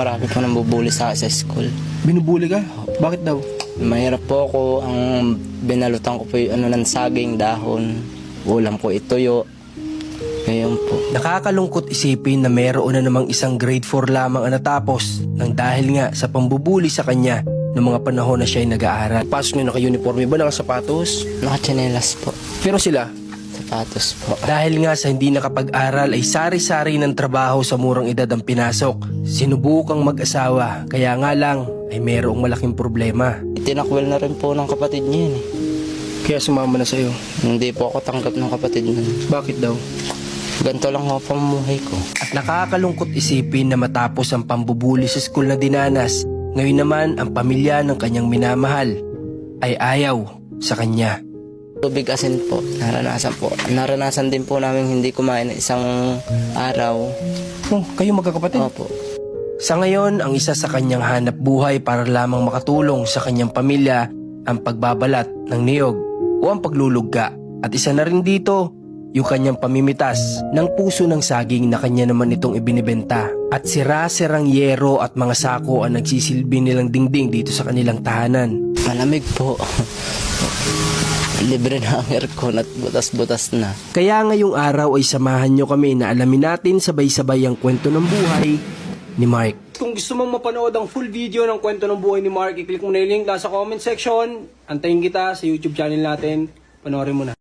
marami po nang bubuli sa school. Binubuli ka? Bakit daw? Mahirap po ako. Ang binalutan ko po yung ng saging, dahon. Ulam ko ituyo. Ngayon po. Nakakalungkot isipin na mayroon na namang isang grade 4 lamang ang natapos nang dahil nga sa pambubuli sa kanya noong mga panahon na siya ay nag-aaral. Pasok niyo naka-uniforme ba? Naka-sapatos? Nakatsinelas po. Pero sila, Sapatos po. dahil nga sa hindi nakapag-aral ay sari-sari ng trabaho sa murang edad ang pinasok. Sinubukang mag-asawa, kaya nga lang ay mayroong malaking problema. Tinakwil na rin po ng kapatid niya yun eh. Kaya sumama na sa'yo. Hindi po ako tanggap ng kapatid nun. Bakit daw? Ganito lang ako pamumuhay ko. At nakakalungkot isipin na matapos ang pambubuli sa school na dinanas, ngayon naman ang pamilya ng kanyang minamahal ay ayaw sa kanya. Tubig asin po, naranasan po. Naranasan din po namin hindi kumain ng isang araw. Oh, kayo magkakapatid? Opo. Sa ngayon, ang isa sa kanyang hanap buhay para lamang makatulong sa kanyang pamilya ang pagbabalat ng niyog o ang paglulugga. At isa na rin dito, yung kanyang pamimitas ng puso ng saging na kanya naman itong ibinibenta. At sira-sirang yero at mga sako ang nagsisilbi nilang dingding dito sa kanilang tahanan. Malamig po. Libre na ang aircon at butas-butas na. Kaya ngayong araw ay samahan nyo kami na alamin natin sabay-sabay ang kwento ng buhay ni Mark. Kung gusto mong mapanood ang full video ng kwento ng buhay ni Mark, i-click mo na yung link nasa comment section. Antayin kita sa YouTube channel natin. Panoorin mo na.